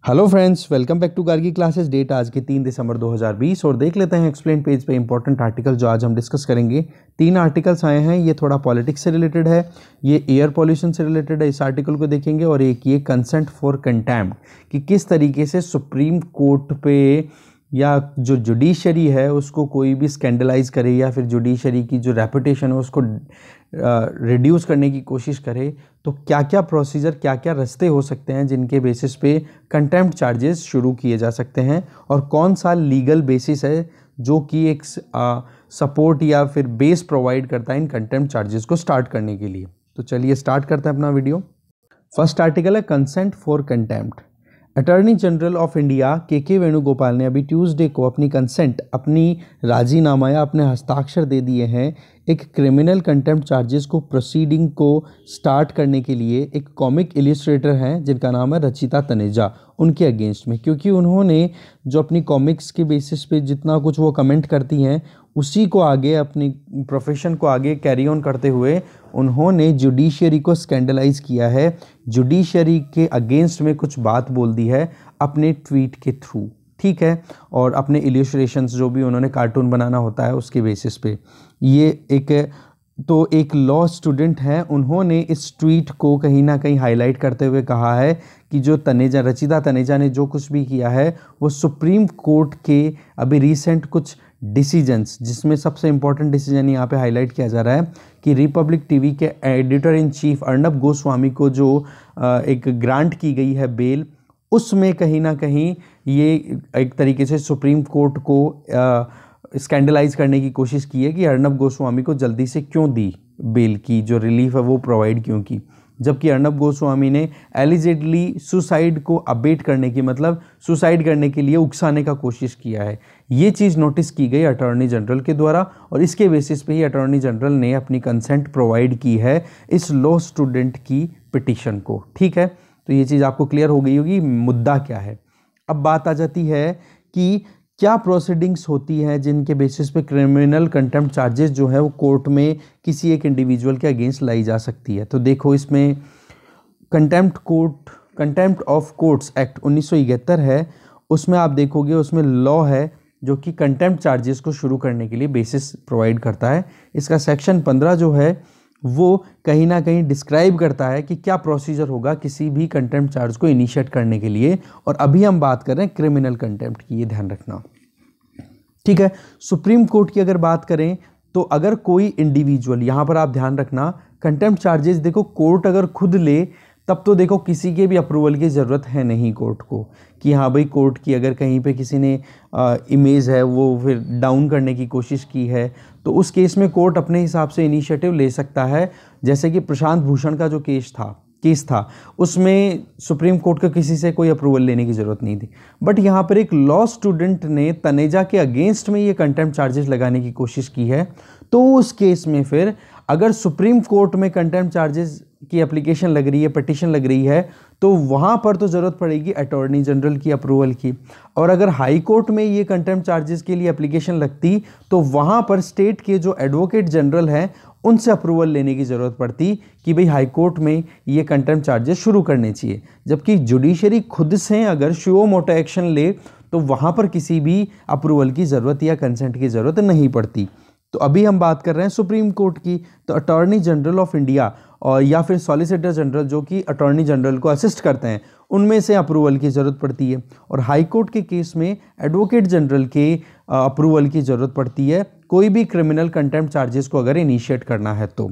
Hello friends, welcome back to Gargi classes. Date आज की 3 दिसंबर 2020 और देख लेते हैं एक्सप्लेन पेज पे इंपॉर्टेंट आर्टिकल जो आज हम डिस्कस करेंगे। 3 आर्टिकल्स आए हैं। ये थोड़ा पॉलिटिक्स से रिलेटेड है, ये एयर पॉल्यूशन से रिलेटेड है, इस आर्टिकल को देखेंगे। और एक ये कंसेंट फॉर कंटेम्प्ट कि किस तरीके से सुप्रीम कोर्ट पे या जो जुडिशरी है उसको कोई भी स्कैंडलाइज करे या फिर जुडिशरी की जो रेपुटेशन है उसको रिड्यूस करने की कोशिश करे, तो क्या क्या प्रोसीजर, क्या क्या रास्ते हो सकते हैं जिनके बेसिस पे कंटेम्प्ट चार्जेस शुरू किए जा सकते हैं, और कौन सा लीगल बेसिस है जो कि एक सपोर्ट या फिर बेस प्रोवाइड करता है इन कंटेम्प्ट चार्जेस को स्टार्ट करने के लिए। तो चलिए स्टार्ट करते हैं अपना वीडियो। फर्स्ट आर्टिकल है consent for contempt. Attorney general of India के वेणुगोपाल ने अभी ट्यूसडे को अपनी कंसेंट, अपनी राजीनामा या अपने हस्ताक्षर दे दिए हैं एक क्रिमिनल कंटेम्प्ट चार्जेस को प्रोसीडिंग को स्टार्ट करने के लिए। एक कॉमिक इलिस्ट्रेटर हैं जिनका नाम है रचिता तनेजा, उनके अगेंस्ट में, क्योंकि उन्होंने जो अपनी कॉमिक्स के बेसिस पे जितना कुछ वो कमेंट करती हैं उसी को आगे अपनी प्रोफेशन को आगे कैरी ऑन करते हुए उन्होंने जुडिशरी को स्कैंडलाइज किया है, जुडिशरी के अगेंस्ट में कुछ बात बोल दी है अपने ट्वीट के थ्रू, ठीक है। और अपने इलिस्ट्रेशंस जो भी उन्होंने कार्टून बनाना होता है उसके बेसिस पे। ये एक लॉ स्टूडेंट हैं, उन्होंने इस ट्वीट को कहीं ना कहीं हाईलाइट करते हुए कहा है कि जो रचिता तनेजा ने जो कुछ भी किया है वो सुप्रीम कोर्ट के अभी रिसेंट कुछ डिसीजंस, जिसमें सबसे इंपॉर्टेंट डिसीजन यहाँ पे हाईलाइट किया जा रहा है कि रिपब्लिक टीवी के editor in chief Arnab Goswami को जो एक ग्रांट की गई है बेल, उसमें कहीं ना कहीं ये एक तरीके से सुप्रीम कोर्ट को स्कैंडलाइज करने की कोशिश की है कि अर्नब गोस्वामी को जल्दी से क्यों दी बेल की जो रिलीफ है वो प्रोवाइड क्यों की, जबकि अर्नब गोस्वामी ने एलिजेडली सुसाइड को अबेट करने की, मतलब सुसाइड करने के लिए उकसाने का कोशिश किया है। ये चीज़ नोटिस की गई अटॉर्नी जनरल के द्वारा और इसके बेसिस पे ही अटॉर्नी जनरल ने अपनी कंसेंट प्रोवाइड की है इस लॉ स्टूडेंट की पिटीशन को, ठीक है। तो ये चीज़ आपको क्लियर हो गई होगी मुद्दा क्या है। अब बात आ जाती है कि क्या प्रोसीडिंग्स होती हैं जिनके बेसिस पे क्रिमिनल कंटेम्प्ट चार्जेस जो है वो कोर्ट में किसी एक इंडिविजुअल के अगेंस्ट लाई जा सकती है। तो देखो, इसमें कंटेम्प्ट ऑफ कोर्ट्स एक्ट 1971 है, उसमें आप देखोगे उसमें लॉ है जो कि कंटेम्प्ट चार्जेस को शुरू करने के लिए बेसिस प्रोवाइड करता है। इसका सेक्शन 15 जो है वो कहीं ना कहीं डिस्क्राइब करता है कि क्या प्रोसीजर होगा किसी भी कंटेम्प्ट चार्ज को इनिशिएट करने के लिए। और अभी हम बात कर रहे हैं क्रिमिनल कंटेम्प्ट की, ये ध्यान रखना, ठीक है। सुप्रीम कोर्ट की अगर बात करें तो अगर कोई इंडिविजुअल, यहाँ पर आप ध्यान रखना, कंटेम्प्ट चार्जेस देखो कोर्ट अगर खुद ले तब तो देखो किसी के भी अप्रूवल की ज़रूरत है नहीं कोर्ट को, कि हाँ भाई कोर्ट की अगर कहीं पे किसी ने इमेज है वो फिर डाउन करने की कोशिश की है तो उस केस में कोर्ट अपने हिसाब से इनिशिएटिव ले सकता है। जैसे कि प्रशांत भूषण का जो केस था उसमें सुप्रीम कोर्ट को किसी से कोई अप्रूवल लेने की ज़रूरत नहीं थी। बट यहाँ पर एक लॉ स्टूडेंट ने तनेजा के अगेंस्ट में ये कंटेम्प्ट चार्जेस लगाने की कोशिश की है, तो उस केस में फिर अगर सुप्रीम कोर्ट में कंटेम्प्ट चार्जेस की एप्लीकेशन लग रही है, पिटीशन लग रही है, तो वहाँ पर तो ज़रूरत पड़ेगी अटॉर्नी जनरल की अप्रूवल की। और अगर हाई कोर्ट में ये कंटेम्प्ट चार्जेस के लिए एप्लीकेशन लगती तो वहाँ पर स्टेट के जो एडवोकेट जनरल हैं उनसे अप्रूवल लेने की ज़रूरत पड़ती कि भाई हाई कोर्ट में ये कंटेम्प्ट चार्जेस शुरू करने चाहिए। जबकि जुडिशरी खुद से अगर सुओ मोटो एक्शन ले तो वहाँ पर किसी भी अप्रूवल की ज़रूरत या कंसेंट की ज़रूरत नहीं पड़ती। तो अभी हम बात कर रहे हैं सुप्रीम कोर्ट की, तो अटॉर्नी जनरल ऑफ इंडिया और या फिर सॉलिसिटर जनरल जो कि अटॉर्नी जनरल को असिस्ट करते हैं उनमें से अप्रूवल की ज़रूरत पड़ती है। और हाई कोर्ट के केस में एडवोकेट जनरल के अप्रूवल की ज़रूरत पड़ती है कोई भी क्रिमिनल कंटेम्प्ट चार्जेस को अगर इनिशिएट करना है तो,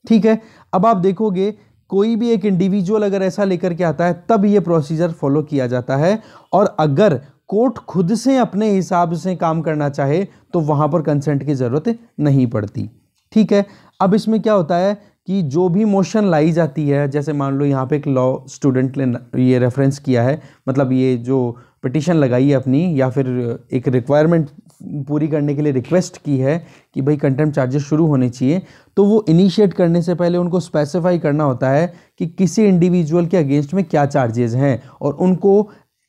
ठीक है। अब आप देखोगे कोई भी एक इंडिविजुअल अगर ऐसा लेकर के आता है तब ये प्रोसीजर फॉलो किया जाता है, और अगर कोर्ट खुद से अपने हिसाब से काम करना चाहे तो वहाँ पर कंसेंट की ज़रूरत नहीं पड़ती, ठीक है। अब इसमें क्या होता है कि जो भी मोशन लाई जाती है, जैसे मान लो यहाँ पे एक लॉ स्टूडेंट ने ये रेफरेंस किया है, मतलब ये जो पिटीशन लगाई है अपनी या फिर एक रिक्वायरमेंट पूरी करने के लिए रिक्वेस्ट की है कि भाई कंटेम्प्ट चार्जेस शुरू होने चाहिए, तो वो इनिशिएट करने से पहले उनको स्पेसिफाई करना होता है कि किसी इंडिविजुअल के अगेंस्ट में क्या चार्जेस हैं और उनको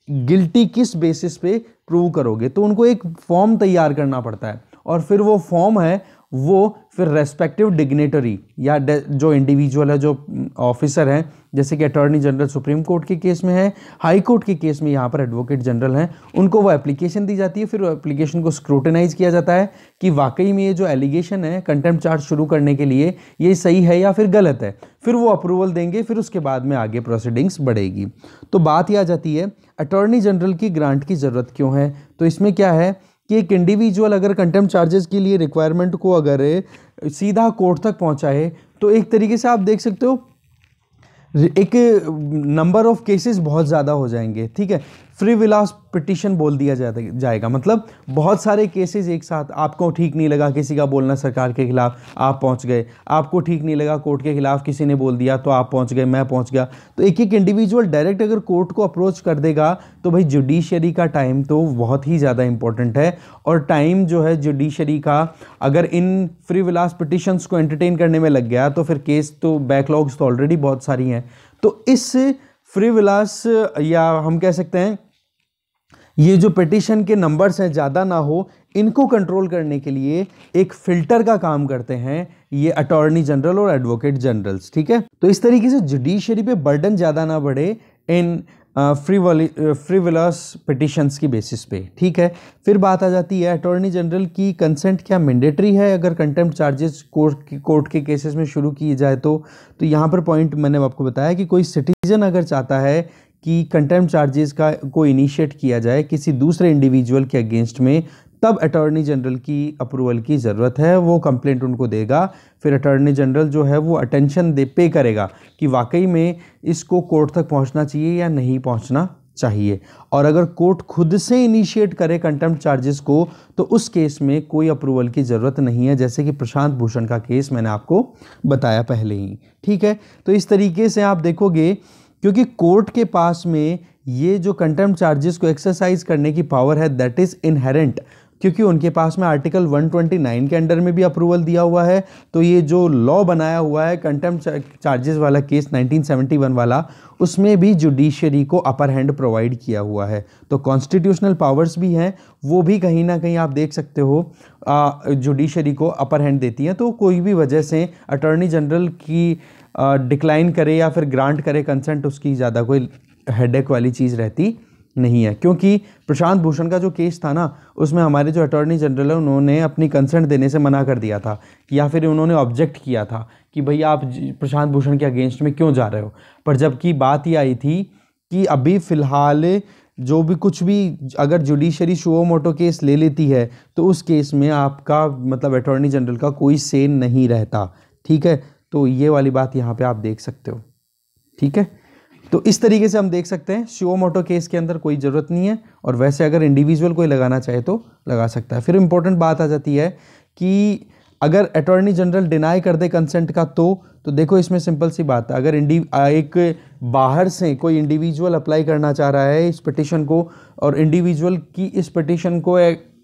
गिल्टी किस बेसिस पे प्रूव करोगे। तो उनको एक फॉर्म तैयार करना पड़ता है और फिर वो फॉर्म है वो फिर रेस्पेक्टिव डिग्नेटरी या जो इंडिविजुअल है, जो ऑफिसर हैं, जैसे कि अटॉर्नी जनरल सुप्रीम कोर्ट के केस में है, हाई कोर्ट के केस में यहाँ पर एडवोकेट जनरल हैं, उनको वो एप्लीकेशन दी जाती है। फिर वो एप्लीकेशन को स्क्रूटिनाइज किया जाता है कि वाकई में ये जो एलिगेशन है कंटेम्प्ट चार्ज शुरू करने के लिए ये सही है या फिर गलत है। फिर वो अप्रूवल देंगे, फिर उसके बाद में आगे प्रोसीडिंग्स बढ़ेगी। तो बात यह आ जाती है अटॉर्नी जनरल की ग्रांट की ज़रूरत क्यों है। तो इसमें क्या है कि एक इंडिविजुअल अगर कंटेम्प्ट चार्जेस के लिए रिक्वायरमेंट को अगर सीधा कोर्ट तक पहुंचाए तो एक तरीके से आप देख सकते हो एक नंबर ऑफ केसेस बहुत ज़्यादा हो जाएंगे। ठीक है, फ्रीविलास पिटिशन बोल दिया जाएगा, मतलब बहुत सारे केसेस एक साथ। आपको ठीक नहीं लगा किसी का बोलना सरकार के खिलाफ, आप पहुंच गए। आपको ठीक नहीं लगा कोर्ट के खिलाफ किसी ने बोल दिया तो आप पहुंच गए, मैं पहुंच गया। तो एक एक इंडिविजुअल डायरेक्ट अगर कोर्ट को अप्रोच कर देगा तो भाई जुडिशरी का टाइम तो बहुत ही ज़्यादा इंपॉर्टेंट है। और टाइम जो है जुडिशरी का अगर इन फ्रीविलास पिटिशंस को एंटरटेन करने में लग गया तो फिर केस तो बैकलॉग्स तो ऑलरेडी बहुत सारी हैं। तो इस फ्रीविलास या हम कह सकते हैं ये जो पिटिशन के नंबर्स हैं ज़्यादा ना हो, इनको कंट्रोल करने के लिए एक फिल्टर का काम करते हैं ये अटॉर्नी जनरल और एडवोकेट जनरल्स। ठीक है, तो इस तरीके से जुडिशरी पे बर्डन ज़्यादा ना बढ़े इन फ्रीविलास पिटिशंस की बेसिस पे। ठीक है, फिर बात आ जाती है अटॉर्नी जनरल की कंसेंट क्या मैंडेटरी है अगर कंटेम्प्ट चार्जेस कोर्ट के केसेस में शुरू किए जाए तो यहाँ पर पॉइंट मैंने आपको बताया कि कोई सिटीजन अगर चाहता है कि कंटेम्प्ट चार्जेस को इनिशिएट किया जाए किसी दूसरे इंडिविजुअल के अगेंस्ट में, तब अटॉर्नी जनरल की अप्रूवल की ज़रूरत है। वो कंप्लेंट उनको देगा, फिर अटॉर्नी जनरल जो है वो अटेंशन पे करेगा कि वाकई में इसको कोर्ट तक पहुंचना चाहिए या नहीं पहुंचना चाहिए। और अगर कोर्ट खुद से इनिशिएट करे कंटेम्प्ट चार्जेस को तो उस केस में कोई अप्रूवल की ज़रूरत नहीं है, जैसे कि प्रशांत भूषण का केस मैंने आपको बताया पहले ही। ठीक है, तो इस तरीके से आप देखोगे क्योंकि कोर्ट के पास में ये जो कंटेम्प्ट चार्जेस को एक्सरसाइज करने की पावर है दैट इज़ इनहेरेंट, क्योंकि उनके पास में आर्टिकल 129 के अंडर में भी अप्रूवल दिया हुआ है। तो ये जो लॉ बनाया हुआ है कंटेम्प्ट चार्जेस वाला केस 1971 वाला, उसमें भी जुडिशरी को अपर हैंड प्रोवाइड किया हुआ है। तो कॉन्स्टिट्यूशनल पावर्स भी हैं, वो भी कहीं ना कहीं आप देख सकते हो जुडिशरी को अपर हैंड देती हैं। तो कोई भी वजह से अटॉर्नी जनरल की डिक्लाइन करे या फिर ग्रांट करे कंसेंट, उसकी ज़्यादा कोई हेडेक वाली चीज़ रहती नहीं है। क्योंकि प्रशांत भूषण का जो केस था ना, उसमें हमारे जो अटॉर्नी जनरल है उन्होंने अपनी कंसेंट देने से मना कर दिया था, या फिर उन्होंने ऑब्जेक्ट किया था कि भाई आप प्रशांत भूषण के अगेंस्ट में क्यों जा रहे हो। पर जबकि बात ये आई थी कि अभी फ़िलहाल जो भी कुछ भी अगर जुडिशरी सुओ मोटो केस ले लेती है तो उस केस में आपका मतलब अटॉर्नी जनरल का कोई से नहीं रहता। ठीक है, तो ये वाली बात यहाँ पे आप देख सकते हो। ठीक है, तो इस तरीके से हम देख सकते हैं सुओ मोटो केस के अंदर कोई ज़रूरत नहीं है, और वैसे अगर इंडिविजुअल कोई लगाना चाहे तो लगा सकता है। फिर इंपॉर्टेंट बात आ जाती है कि अगर अटॉर्नी जनरल डिनाई कर दे कंसेंट का तो देखो इसमें सिंपल सी बात है, अगर एक बाहर से कोई इंडिविजुअल अप्लाई करना चाह रहा है इस पिटिशन को और इंडिविजुअल की इस पिटिशन को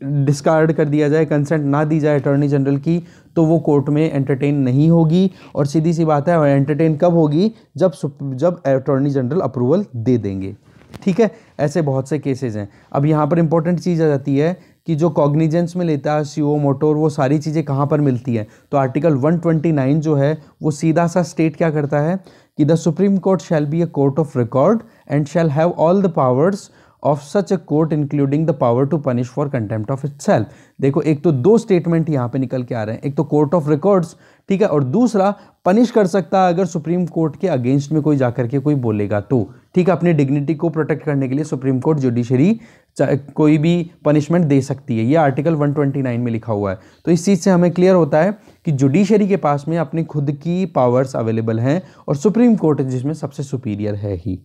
डिस्कार्ड कर दिया जाए, कंसेंट ना दी जाए अटॉर्नी जनरल की, तो वो कोर्ट में एंटरटेन नहीं होगी। और सीधी सी बात है एंटरटेन कब होगी, जब अटॉर्नी जनरल अप्रूवल दे देंगे। ठीक है, ऐसे बहुत से केसेस हैं। अब यहाँ पर इंपॉर्टेंट चीज़ आ जाती है कि जो कॉग्निजेंस में लेता है सुओ मोटो, वो सारी चीज़ें कहाँ पर मिलती हैं। तो आर्टिकल 129 जो है वो सीधा सा स्टेट क्या करता है कि the supreme court shall be a court of record and shall have all the powers of such a court including the power to punish for contempt of itself. देखो एक तो दो स्टेटमेंट यहाँ पे निकल के आ रहे हैं, एक तो कोर्ट ऑफ रिकॉर्ड्स, ठीक है, और दूसरा पनिश कर सकता है अगर सुप्रीम कोर्ट के अगेंस्ट में कोई जाकर के कोई बोलेगा तो। ठीक है, अपनी डिग्निटी को प्रोटेक्ट करने के लिए सुप्रीम कोर्ट जुडिशरी कोई भी पनिशमेंट दे सकती है, ये आर्टिकल 129 में लिखा हुआ है। तो इस चीज़ से हमें क्लियर होता है कि जुडिशरी के पास में अपनी खुद की पावर्स अवेलेबल हैं और सुप्रीम कोर्ट जिसमें सबसे सुपीरियर है ही।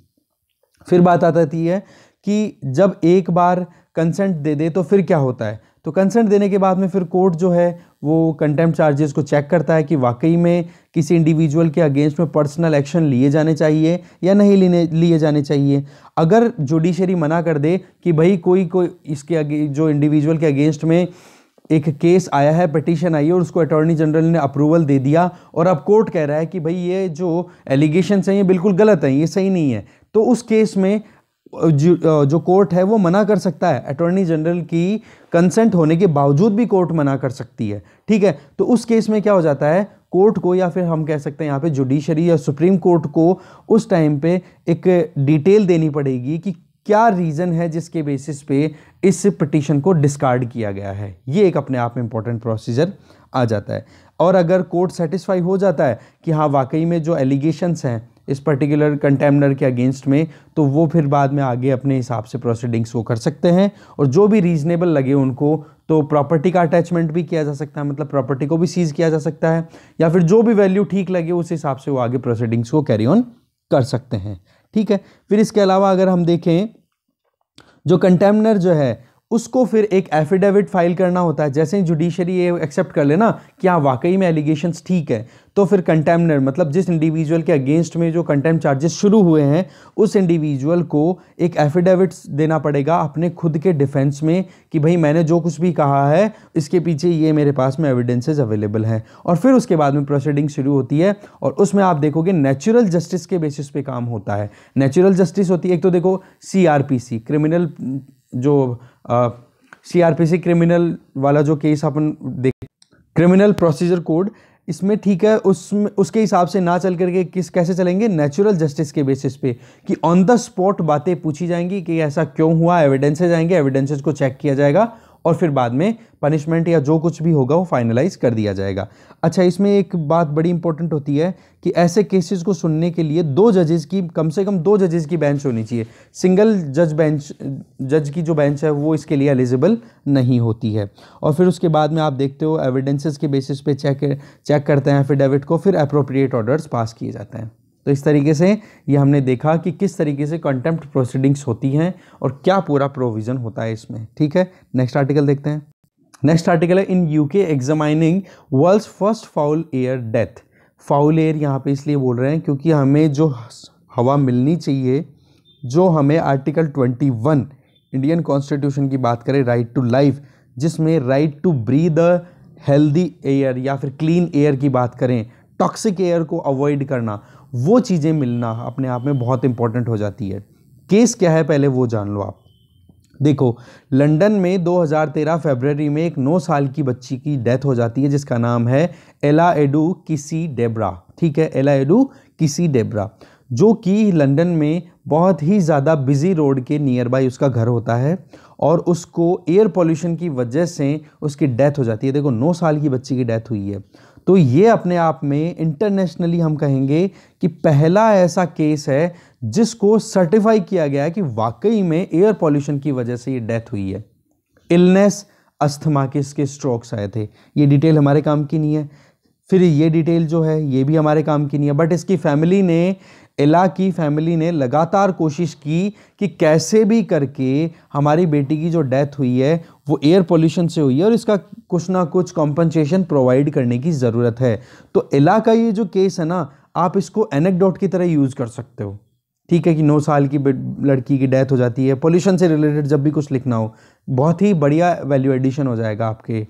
फिर बात आ जाती है कि जब एक बार कंसेंट दे दे तो फिर क्या होता है। तो कंसेंट देने के बाद में फिर कोर्ट जो है वो कंटेम्प्ट चार्जेस को चेक करता है कि वाकई में किसी इंडिविजुअल के अगेंस्ट में पर्सनल एक्शन लिए जाने चाहिए या नहीं लिए जाने चाहिए। अगर जुडिशरी मना कर दे कि भाई कोई इसके आगे जो इंडिविजुअल के अगेंस्ट में एक केस आया है, पिटीशन आई है और उसको अटॉर्नी जनरल ने अप्रूवल दे दिया और अब कोर्ट कह रहा है कि भाई ये जो एलिगेशंस हैं ये बिल्कुल गलत हैं, ये सही नहीं है, तो उस केस में जो कोर्ट है वो मना कर सकता है, अटॉर्नी जनरल की कंसेंट होने के बावजूद भी कोर्ट मना कर सकती है, ठीक है। तो उस केस में क्या हो जाता है, कोर्ट को, या फिर हम कह सकते हैं यहाँ पे जुडिशरी या सुप्रीम कोर्ट को उस टाइम पे एक डिटेल देनी पड़ेगी कि क्या रीज़न है जिसके बेसिस पे इस पिटीशन को डिस्कार्ड किया गया है। ये एक अपने आप में इंपॉर्टेंट प्रोसीजर आ जाता है। और अगर कोर्ट सेटिस्फाई हो जाता है कि हाँ वाकई में जो एलिगेशंस हैं इस पर्टिकुलर कंटेम्नर के अगेंस्ट में, तो वो फिर बाद में आगे अपने हिसाब से प्रोसीडिंग्स वो कर सकते हैं, और जो भी रीजनेबल लगे उनको, तो प्रॉपर्टी का अटैचमेंट भी किया जा सकता है, मतलब प्रॉपर्टी को भी सीज किया जा सकता है, या फिर जो भी वैल्यू ठीक लगे उस हिसाब से वो आगे प्रोसीडिंग्स को कैरी ऑन कर सकते हैं, ठीक है। फिर इसके अलावा अगर हम देखें, जो कंटेम्नर जो है उसको फिर एक एफिडेविट फाइल करना होता है। जैसे ही जुडिशरी ये एक्सेप्ट कर लेना कि हाँ वाकई में एलिगेशंस ठीक है, तो फिर कंटेम्नर मतलब जिस इंडिविजुअल के अगेंस्ट में जो कंटेम्प्ट चार्जेस शुरू हुए हैं उस इंडिविजुअल को एक एफिडेविट देना पड़ेगा अपने खुद के डिफेंस में कि भाई मैंने जो कुछ भी कहा है इसके पीछे ये मेरे पास में एविडेंसेस अवेलेबल हैं। और फिर उसके बाद में प्रोसीडिंग शुरू होती है, और उसमें आप देखोगे नेचुरल जस्टिस के बेसिस पे काम होता है। नेचुरल जस्टिस होती है, एक तो देखो CRPC क्रिमिनल, जो CRPC क्रिमिनल वाला जो केस अपन देख, क्रिमिनल प्रोसीजर कोड, इसमें ठीक है उसमें उसके हिसाब से ना चल करके कैसे चलेंगे, नेचुरल जस्टिस के बेसिस पे कि ऑन द स्पॉट बातें पूछी जाएंगी कि ऐसा क्यों हुआ, एविडेंसेस आएंगे, एविडेंसेस को चेक किया जाएगा और फिर बाद में पनिशमेंट या जो कुछ भी होगा वो फाइनलाइज कर दिया जाएगा। अच्छा, इसमें एक बात बड़ी इंपॉर्टेंट होती है कि ऐसे केसेस को सुनने के लिए कम से कम दो जजेस की बेंच होनी चाहिए। सिंगल जज की जो बेंच है वो इसके लिए एलिजिबल नहीं होती है। और फिर उसके बाद में आप देखते हो एविडेंसेस के बेसिस पे चेक करते हैं एफिडेविट को, फिर अप्रोप्रिएट ऑर्डर्स पास किए जाते हैं। तो इस तरीके से ये हमने देखा कि किस तरीके से कंटेम्प्ट प्रोसीडिंग्स होती हैं और क्या पूरा प्रोविज़न होता है इसमें, ठीक है। नेक्स्ट आर्टिकल देखते हैं। नेक्स्ट आर्टिकल है in UK examining world's first foul air death. Foul air यहाँ पे इसलिए बोल रहे हैं क्योंकि हमें जो हवा मिलनी चाहिए, जो हमें आर्टिकल 21 इंडियन कॉन्स्टिट्यूशन की बात करें, राइट टू लाइफ, जिसमें right to breathe a healthy air या फिर क्लीन एयर की बात करें, टॉक्सिक एयर को अवॉइड करना, वो चीज़ें मिलना अपने आप में बहुत इंपॉर्टेंट हो जाती है। केस क्या है पहले वो जान लो आप। देखो, लंदन में 2013 फरवरी में एक 9 साल की बच्ची की डेथ हो जाती है जिसका नाम है एला एडू किसी डेब्रा, ठीक है, एला एडू किसी डेब्रा, जो कि लंदन में बहुत ही ज़्यादा बिजी रोड के नियर बाई उसका घर होता है और उसको एयर पॉल्यूशन की वजह से उसकी डेथ हो जाती है। देखो, 9 साल की बच्ची की डेथ हुई है, तो ये अपने आप में इंटरनेशनली हम कहेंगे कि पहला ऐसा केस है जिसको सर्टिफाई किया गया है कि वाकई में एयर पॉल्यूशन की वजह से ये डेथ हुई है। इलनेस, अस्थमा के इसके स्ट्रोक्स आए थे, ये डिटेल हमारे काम की नहीं है। फिर ये डिटेल जो है ये भी हमारे काम की नहीं है, बट इसकी फैमिली ने, एला की फैमिली ने लगातार कोशिश की कि कैसे भी करके हमारी बेटी की जो डेथ हुई है वो एयर पोल्यूशन से हुई है और इसका कुछ ना कुछ कॉम्पनसेशन प्रोवाइड करने की ज़रूरत है। तो एला का ये जो केस है ना, आप इसको एनेक्डोट की तरह यूज़ कर सकते हो, ठीक है, कि 9 साल की लड़की की डेथ हो जाती है, पोल्यूशन से रिलेटेड जब भी कुछ लिखना हो, बहुत ही बढ़िया वैल्यू एडिशन हो जाएगा आपके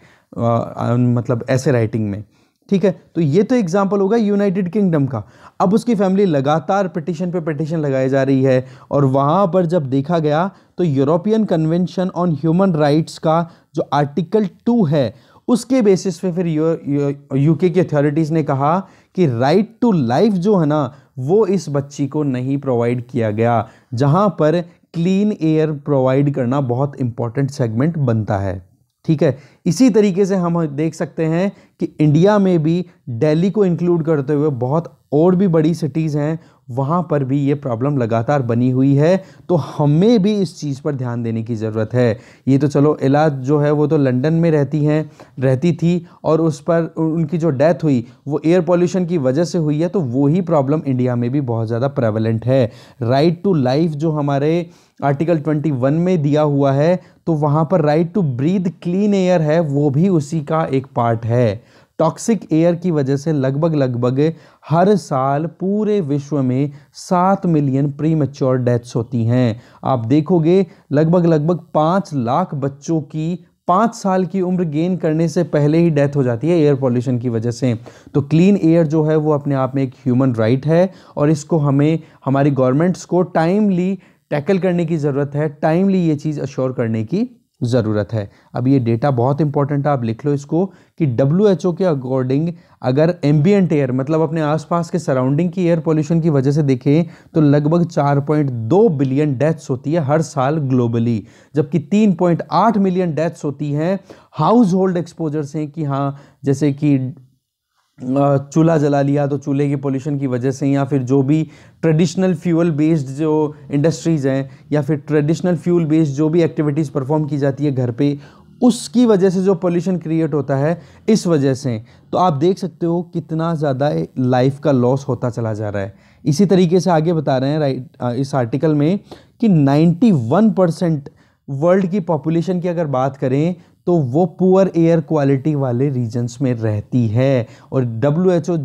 मतलब ऐसे राइटिंग में, ठीक है। तो ये तो एग्जाम्पल होगा यूनाइटेड किंगडम का। अब उसकी फैमिली लगातार पिटिशन पे पिटिशन लगाई जा रही है और वहाँ पर जब देखा गया तो European convention on human rights का जो आर्टिकल 2 है उसके बेसिस पे फिर यूके की अथॉरिटीज़ ने कहा कि राइट टू लाइफ जो है ना वो इस बच्ची को नहीं प्रोवाइड किया गया, जहाँ पर क्लीन एयर प्रोवाइड करना बहुत इंपॉर्टेंट सेगमेंट बनता है, ठीक है। इसी तरीके से हम देख सकते हैं कि इंडिया में भी दिल्ली को इंक्लूड करते हुए बहुत और भी बड़ी सिटीज़ हैं, वहाँ पर भी ये प्रॉब्लम लगातार बनी हुई है। तो हमें भी इस चीज़ पर ध्यान देने की ज़रूरत है। ये तो चलो एला जो है वो तो लंदन में रहती थी और उस पर उनकी जो डेथ हुई वो एयर पॉल्यूशन की वजह से हुई है, तो वही प्रॉब्लम इंडिया में भी बहुत ज़्यादा प्रेवलेंट है। राइट टू लाइफ जो हमारे आर्टिकल 21 में दिया हुआ है, तो वहाँ पर right to breathe clean air है, वो भी उसी का एक पार्ट है। टॉक्सिक एयर की वजह से लगभग हर साल पूरे विश्व में 7 मिलियन प्रीमैच्योर डेथ्स होती हैं। आप देखोगे लगभग 5 लाख बच्चों की 5 साल की उम्र गेन करने से पहले ही डेथ हो जाती है एयर पॉल्यूशन की वजह से। तो क्लीन एयर जो है वो अपने आप में एक ह्यूमन राइट है और इसको हमें हमारी गवर्नमेंट्स को टाइमली टैकल करने की ज़रूरत है, टाइमली ये चीज़ अश्योर करने की ज़रूरत है। अब ये डेटा बहुत इंपॉर्टेंट है, आप लिख लो इसको कि WHO के अकॉर्डिंग अगर एम्बियंट एयर मतलब अपने आसपास के सराउंडिंग की एयर पोल्यूशन की वजह से देखें तो लगभग 4.2 बिलियन डेथ्स होती है हर साल ग्लोबली, जबकि 3.8 मिलियन डेथ्स होती हैं हाउस होल्ड एक्सपोजर से, कि हाँ जैसे कि चूल्हा जला लिया तो चूल्हे की पोल्यूशन की वजह से, या फिर जो भी ट्रेडिशनल फ्यूल बेस्ड जो इंडस्ट्रीज़ हैं या फिर ट्रेडिशनल फ्यूल बेस्ड जो भी एक्टिविटीज़ परफॉर्म की जाती है घर पे, उसकी वजह से जो पोल्यूशन क्रिएट होता है इस वजह से। तो आप देख सकते हो कितना ज़्यादा लाइफ का लॉस होता चला जा रहा है। इसी तरीके से आगे बता रहे हैं इस आर्टिकल में कि 91% वर्ल्ड की पॉपुलेशन की अगर बात करें तो वो पुअर एयर क्वालिटी वाले रीजन्स में रहती है। और WHO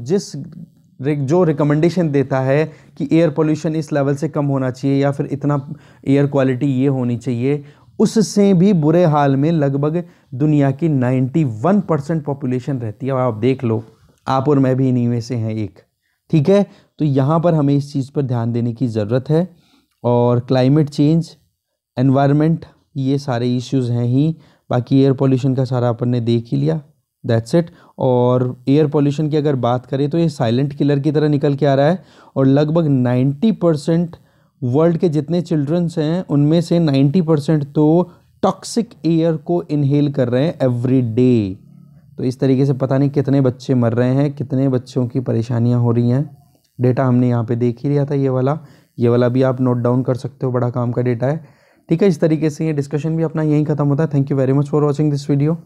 जो रिकमेंडेशन देता है कि एयर पोल्यूशन इस लेवल से कम होना चाहिए या फिर इतना एयर क्वालिटी ये होनी चाहिए, उससे भी बुरे हाल में लगभग दुनिया की 91% पॉपुलेशन रहती है। आप देख लो, आप और मैं भी इन्हीं में से हैं एक। ठीक है, तो यहाँ पर हमें इस चीज़ पर ध्यान देने की ज़रूरत है। और क्लाइमेट चेंज, एनवायरनमेंट, ये सारे इश्यूज़ हैं ही। बाकी एयर पोल्यूशन का सारा अपन ने देख ही लिया, दैट्स इट। और एयर पोल्यूशन की अगर बात करें तो ये साइलेंट किलर की तरह निकल के आ रहा है, और लगभग 90% वर्ल्ड के जितने चिल्ड्रंस हैं उनमें से 90% तो टॉक्सिक एयर को इनहेल कर रहे हैं एवरी डे। तो इस तरीके से पता नहीं कितने बच्चे मर रहे हैं, कितने बच्चों की परेशानियां हो रही हैं। डेटा हमने यहाँ पे देख ही लिया था, ये वाला भी आप नोट डाउन कर सकते हो, बड़ा काम का डेटा है। ठीक है, इस तरीके से ये डिस्कशन भी अपना यहीं खत्म होता है। Thank you very much for watching this video.